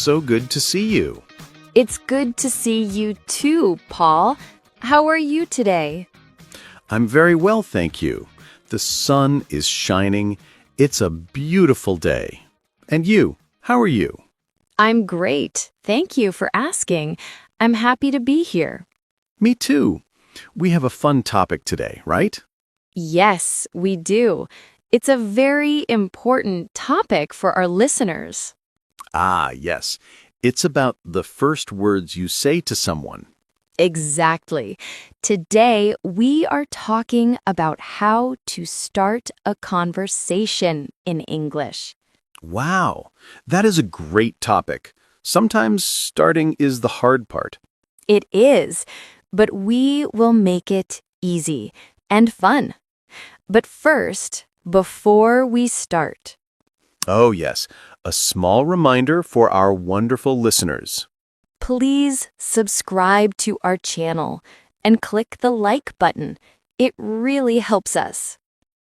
so good to see you. It's good to see you too, Paul. How are you today? I'm very well, thank you. The sun is shining. It's a beautiful day. And you, how are you? I'm great. Thank you for asking. I'm happy to be here. Me too. We have a fun topic today, right? Yes, we do. It's a very important topic for our listeners. Ah, yes. It's about the first words you say to someone. Exactly. Today, we are talking about how to start a conversation in English. Wow, that is a great topic. Sometimes starting is the hard part. It is, but we will make it easy and fun. But first, before we start, Oh, yes, a small reminder for our wonderful listeners. please subscribe to our channel and click the like button. It really helps us.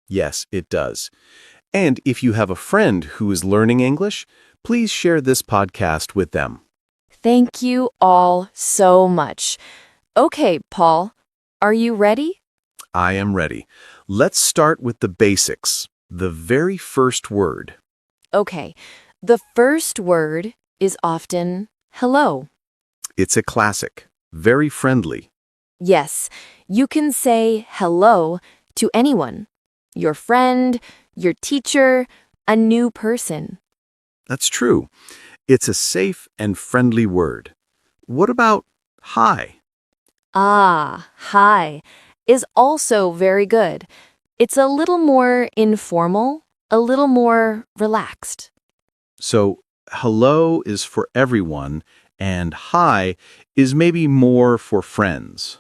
Yes, it does. And if you have a friend who is learning English, please share this podcast with them. Thank you all so much. Okay, Paul, are you ready? I am ready. Let's start with the basics. The very first word. Okay, the first word is often hello. It's a classic. Very friendly. Yes, you can say hello to anyone. Your friend, your teacher, a new person. That's true. It's a safe and friendly word. What about hi? Ah, hi is also very good. It's a little more informal, a little more relaxed. So, hello is for everyone, and hi is maybe more for friends.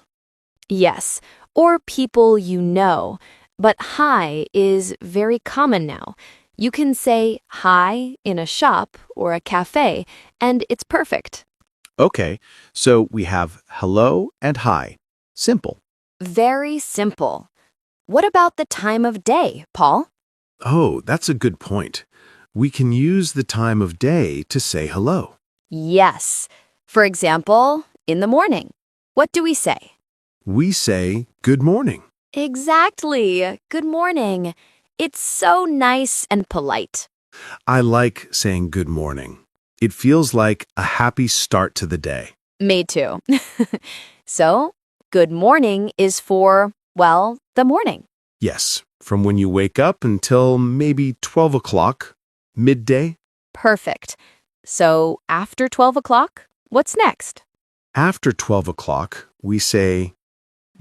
Yes, or people you know. But hi is very common now. You can say hi in a shop or a cafe, and it's perfect. Okay, so we have hello and hi. Simple. Very simple. What about the time of day, Paul? Oh, that's a good point. We can use the time of day to say hello. Yes. For example, in the morning. What do we say? We say good morning. Exactly. Good morning. It's so nice and polite. I like saying good morning. It feels like a happy start to the day. Me too. So, good morning is for, well, the morning. Yes, from when you wake up until maybe 12 o'clock, midday. Perfect. So, after 12 o'clock, what's next? After 12 o'clock, we say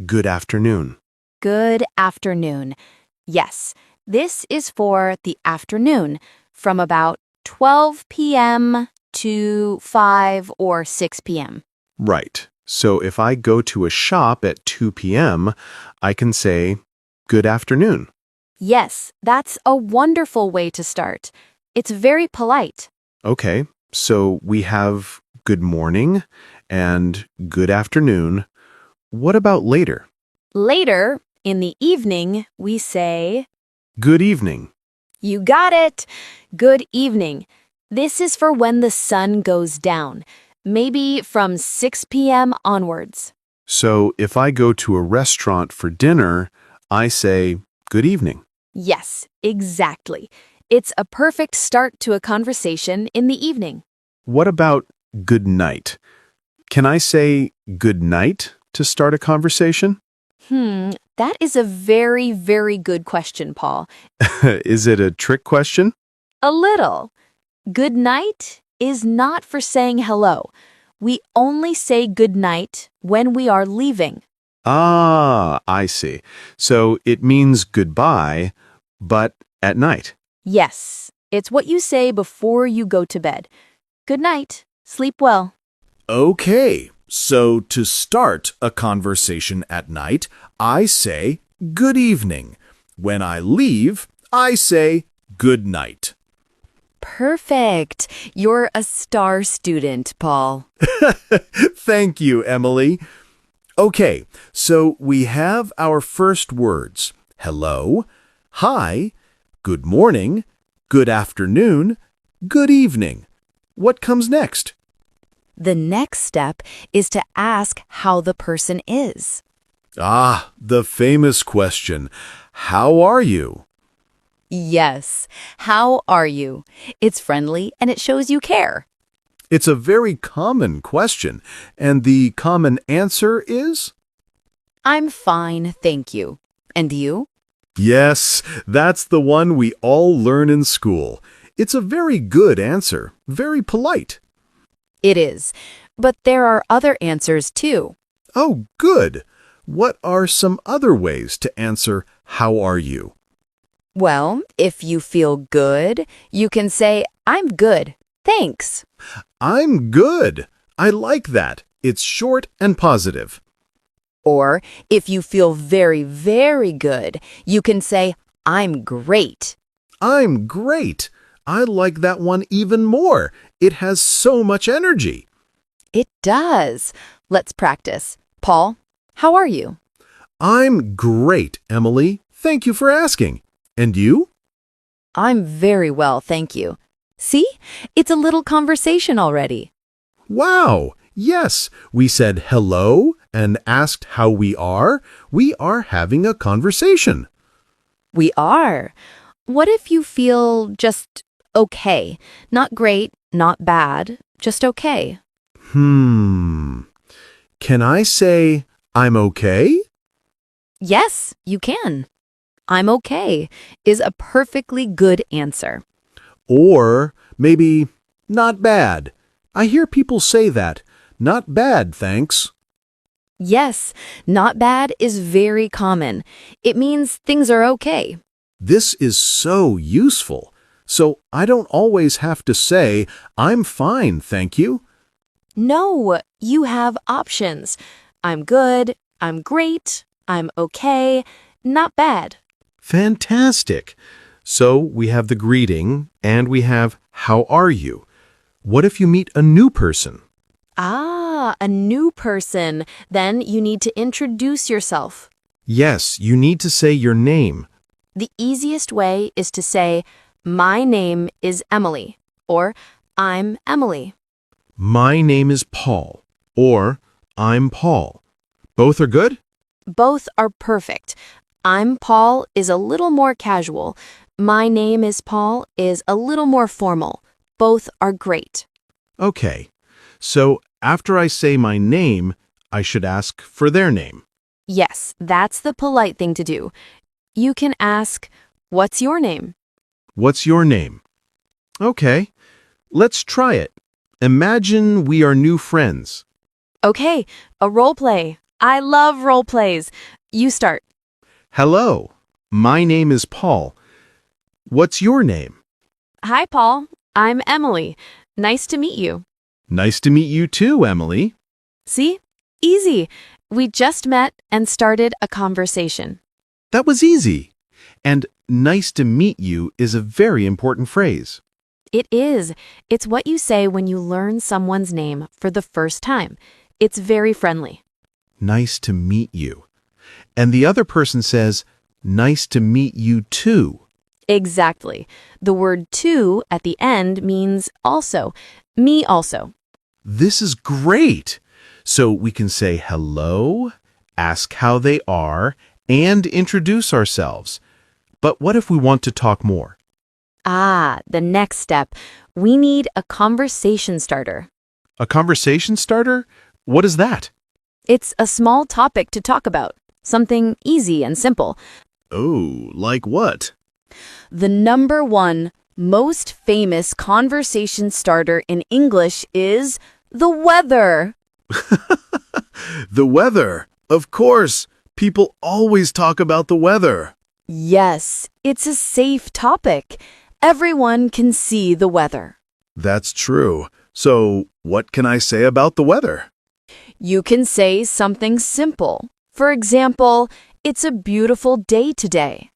good afternoon. Good afternoon. Yes, this is for the afternoon, from about 12 p.m. to 5 or 6 p.m. Right. So if I go to a shop at 2 p.m., I can say good afternoon. Yes, that's a wonderful way to start. It's very polite. Okay, so we have good morning and good afternoon. What about later? Later, in the evening, we say, Good evening. you got it. Good evening. This is for when the sun goes down, maybe from 6 p.m. onwards. So if I go to a restaurant for dinner, I say good evening. Yes, exactly. It's a perfect start to a conversation in the evening. What about good night? Can I say good night to start a conversation? That is a very, very good question, Paul. Is it a trick question? A little. Good night is not for saying hello. We only say good night when we are leaving. Ah, I see. So it means goodbye, but at night. Yes, it's what you say before you go to bed. Good night. Sleep well. Okay, so to start a conversation at night, I say good evening. When I leave, I say good night. Perfect. You're a star student, Paul. Thank you, Emily. Okay, so we have our first words. Hello, hi, good morning, good afternoon, good evening. what comes next? The next step is to ask how the person is. Ah, the famous question. How are you? Yes, how are you? It's friendly and it shows you care. It's a very common question, and the common answer is? I'm fine, thank you. And you? Yes, that's the one we all learn in school. It's a very good answer, very polite. It is. But there are other answers too. Oh, good. What are some other ways to answer, how are you? Well, if you feel good, you can say, I'm good, thanks. I'm good. I like that. It's short and positive. Or if you feel very, very good, you can say, I'm great. I'm great. I like that one even more. It has so much energy. It does. Let's practice. Paul, how are you? I'm great, Emily. Thank you for asking. And you? I'm very well, thank you. See? It's a little conversation already. Wow. Yes, we said hello and asked how we are. We are having a conversation. We are. What if you feel just okay? Not great, not bad, just okay. Can I say I'm okay? Yes, you can. I'm okay is a perfectly good answer. Or maybe not bad. I hear people say that. Not bad, thanks. Yes, not bad is very common. It means things are okay. This is so useful. So I don't always have to say, I'm fine, thank you. No, you have options. I'm good, I'm great, I'm okay, not bad. Fantastic. So we have the greeting and we have how are you? What if you meet a new person? Ah, a new person. Then you need to introduce yourself. Yes, you need to say your name. The easiest way is to say, my name is Emily, or I'm Emily. My name is Paul, or I'm Paul. Both are good? Both are perfect. I'm Paul is a little more casual. My name is Paul is a little more formal. Both are great. Okay. So after I say my name, I should ask for their name. Yes, that's the polite thing to do. You can ask, what's your name? What's your name? Okay. Let's try it. Imagine we are new friends. Okay, a role play. I love role plays. You start. Hello. My name is Paul. What's your name? Hi, Paul. I'm Emily. Nice to meet you. Nice to meet you too, Emily. See? Easy. We just met and started a conversation. That was easy. And nice to meet you is a very important phrase. It is. It's what you say when you learn someone's name for the first time. It's very friendly. Nice to meet you. And the other person says, nice to meet you too. Exactly. The word too at the end means also. Me also. This is great. So we can say hello, ask how they are, and introduce ourselves. But what if we want to talk more? Ah, the next step. We need a conversation starter. A conversation starter? What is that? It's a small topic to talk about. Something easy and simple. Oh, like what? The number one most famous conversation starter in English is the weather. The weather. Of course. People always talk about the weather. Yes, it's a safe topic. Everyone can see the weather. That's true. So, what can I say about the weather? You can say something simple. For example, it's a beautiful day today.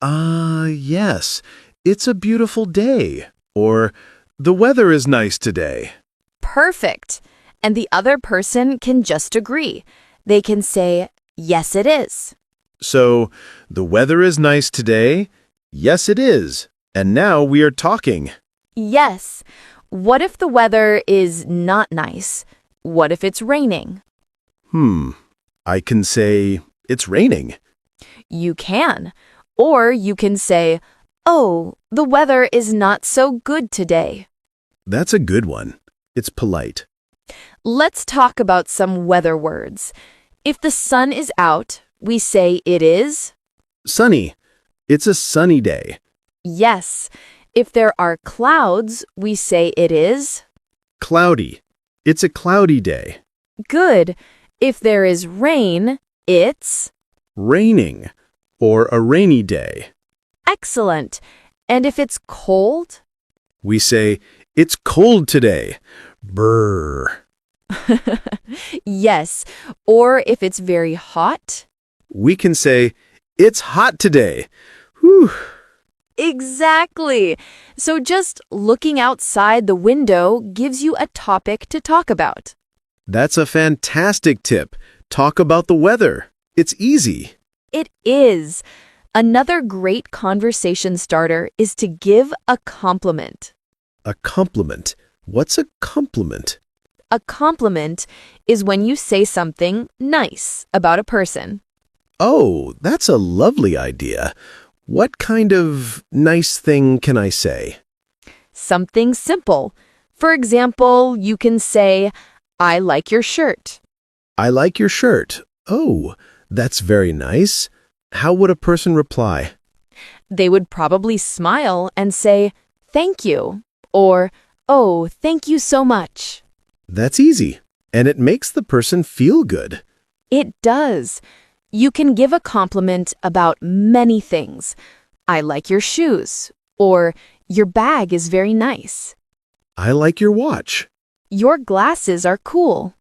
Yes. It's a beautiful day. Or, the weather is nice today. Perfect. And the other person can just agree. They can say, yes, it is. So, the weather is nice today? Yes, it is. And now we are talking. Yes. What if the weather is not nice? What if it's raining? I can say, it's raining. You can. Or you can say, oh, the weather is not so good today. That's a good one. It's polite. Let's talk about some weather words. If the sun is out, we say it is. Sunny. It's a sunny day. Yes. If there are clouds, we say it is. Cloudy. It's a cloudy day. Good. If there is rain, it's. Raining. Or a rainy day. Excellent. And if it's cold? We say, it's cold today. Brr. Yes. Or if it's very hot? We can say, it's hot today. Whew. Exactly. So just looking outside the window gives you a topic to talk about. That's a fantastic tip. Talk about the weather. It's easy. It is. Another great conversation starter is to give a compliment. A compliment. What's a compliment? A compliment is when you say something nice about a person. Oh, that's a lovely idea. What kind of nice thing can I say? Something simple. For example, you can say, I like your shirt. I like your shirt. Oh, that's very nice. How would a person reply? They would probably smile and say, thank you, or, oh, thank you so much. That's easy, and it makes the person feel good. It does. You can give a compliment about many things. I like your shoes, or your bag is very nice. I like your watch. Your glasses are cool.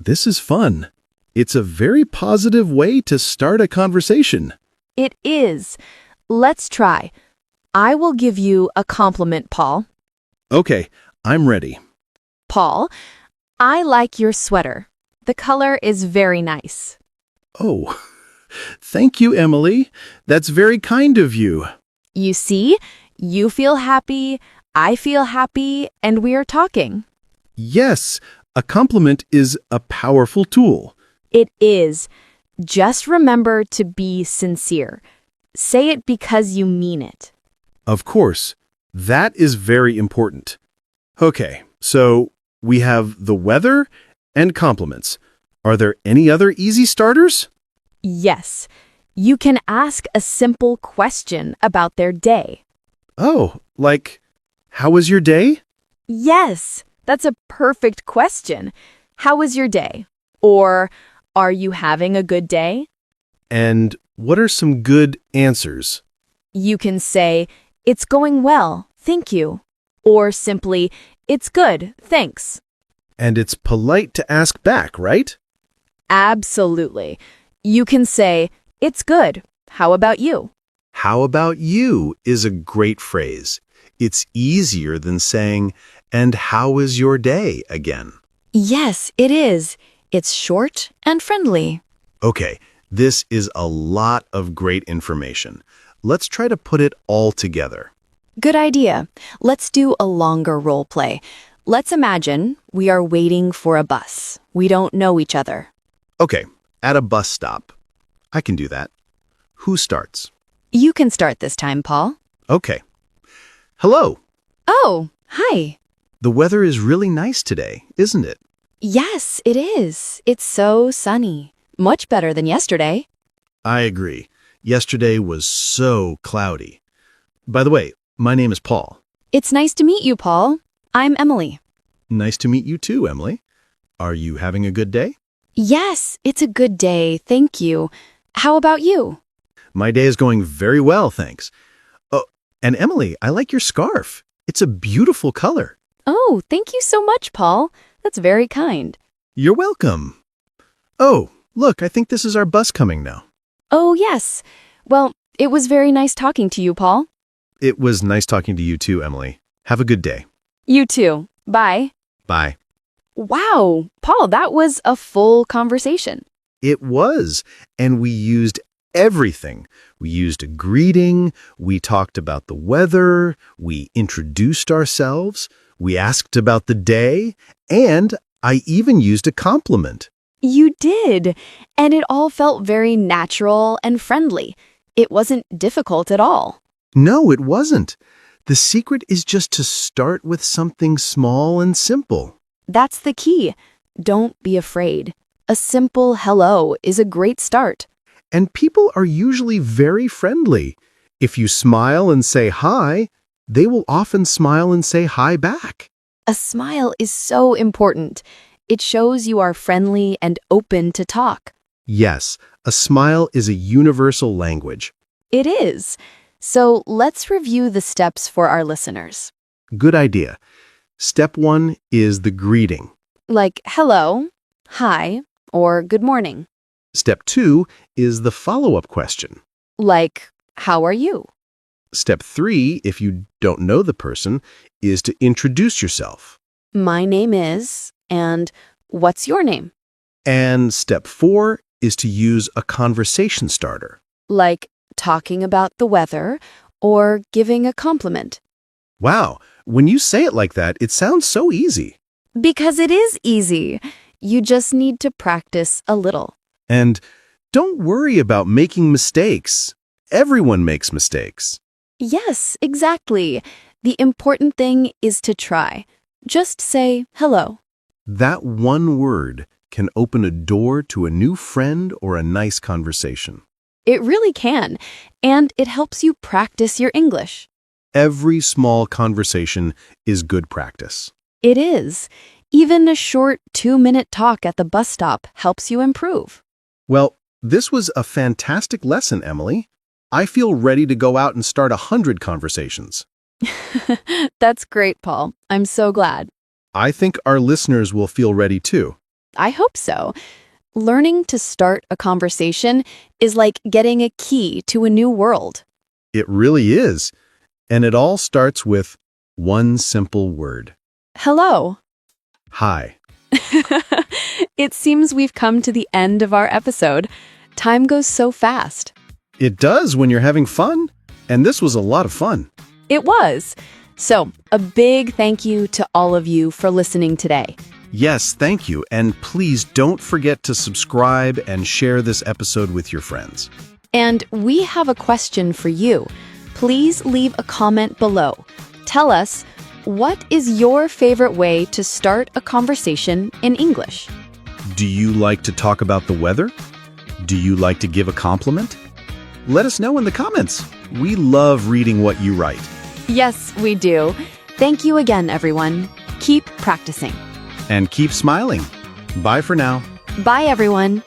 This is fun. It's a very positive way to start a conversation. It is. Let's try. I will give you a compliment, Paul. Okay, I'm ready. Paul, I like your sweater. The color is very nice. Oh, thank you, Emily. That's very kind of you. You see, you feel happy, I feel happy, and we are talking. Yes, a compliment is a powerful tool. It is. Just remember to be sincere. Say it because you mean it. Of course, that is very important. Okay, so we have the weather and compliments. Are there any other easy starters? Yes. You can ask a simple question about their day. Oh, like, how was your day? Yes, that's a perfect question. How was your day? Or, are you having a good day? And what are some good answers? You can say, it's going well, thank you. Or simply, it's good, thanks. And it's polite to ask back, right? Absolutely. You can say, it's good. How about you? How about you is a great phrase. It's easier than saying, and how is your day again? Yes, it is. It's short and friendly. Okay, this is a lot of great information. Let's try to put it all together. Good idea. Let's do a longer role play. Let's imagine we are waiting for a bus. We don't know each other. Okay, at a bus stop. I can do that. Who starts? You can start this time, Paul. Okay. Hello. Oh, hi. The weather is really nice today, isn't it? Yes, it is. It's so sunny. Much better than yesterday. I agree. Yesterday was so cloudy. By the way, my name is Paul. It's nice to meet you, Paul. I'm Emily. Nice to meet you too, Emily. Are you having a good day? Yes, it's a good day, thank you. How about you? My day is going very well, thanks. Oh, and Emily, I like your scarf. It's a beautiful color. Oh, thank you so much, Paul. That's very kind. You're welcome. Oh, look, I think this is our bus coming now. Oh, yes. Well, it was very nice talking to you, Paul. It was nice talking to you too, Emily. Have a good day. You too. Bye. Bye. Wow, Paul, that was a full conversation. It was, and we used everything. We used a greeting, we talked about the weather, we introduced ourselves, we asked about the day, and I even used a compliment. You did, and it all felt very natural and friendly. It wasn't difficult at all. No, it wasn't. The secret is just to start with something small and simple. That's the key. Don't be afraid. A simple hello is a great start. And people are usually very friendly. If you smile and say hi, they will often smile and say hi back. A smile is so important. It shows you are friendly and open to talk. Yes, a smile is a universal language. It is. So let's review the steps for our listeners. Good idea. Step 1 is the greeting. Like hello, hi, or good morning. Step 2 is the follow-up question. Like how are you? Step 3, if you don't know the person, is to introduce yourself. My name is, and what's your name? And step 4 is to use a conversation starter. Like talking about the weather or giving a compliment. Wow, when you say it like that, it sounds so easy. Because it is easy. You just need to practice a little. And don't worry about making mistakes. Everyone makes mistakes. Yes, exactly. The important thing is to try. Just say hello. That one word can open a door to a new friend or a nice conversation. It really can, and it helps you practice your English. Every small conversation is good practice. It is. Even a short 2-minute talk at the bus stop helps you improve. Well, this was a fantastic lesson, Emily. I feel ready to go out and start 100 conversations. That's great, Paul. I'm so glad. I think our listeners will feel ready too. I hope so. Learning to start a conversation is like getting a key to a new world. It really is. And it all starts with one simple word. Hello. Hi. It seems we've come to the end of our episode. Time goes so fast. It does when you're having fun. And this was a lot of fun. It was. So, a big thank you to all of you for listening today. Yes, thank you. And please don't forget to subscribe and share this episode with your friends. And we have a question for you. Please leave a comment below. Tell us, what is your favorite way to start a conversation in English? Do you like to talk about the weather? Do you like to give a compliment? Let us know in the comments. We love reading what you write. Yes, we do. Thank you again, everyone. Keep practicing. And keep smiling. Bye for now. Bye, everyone.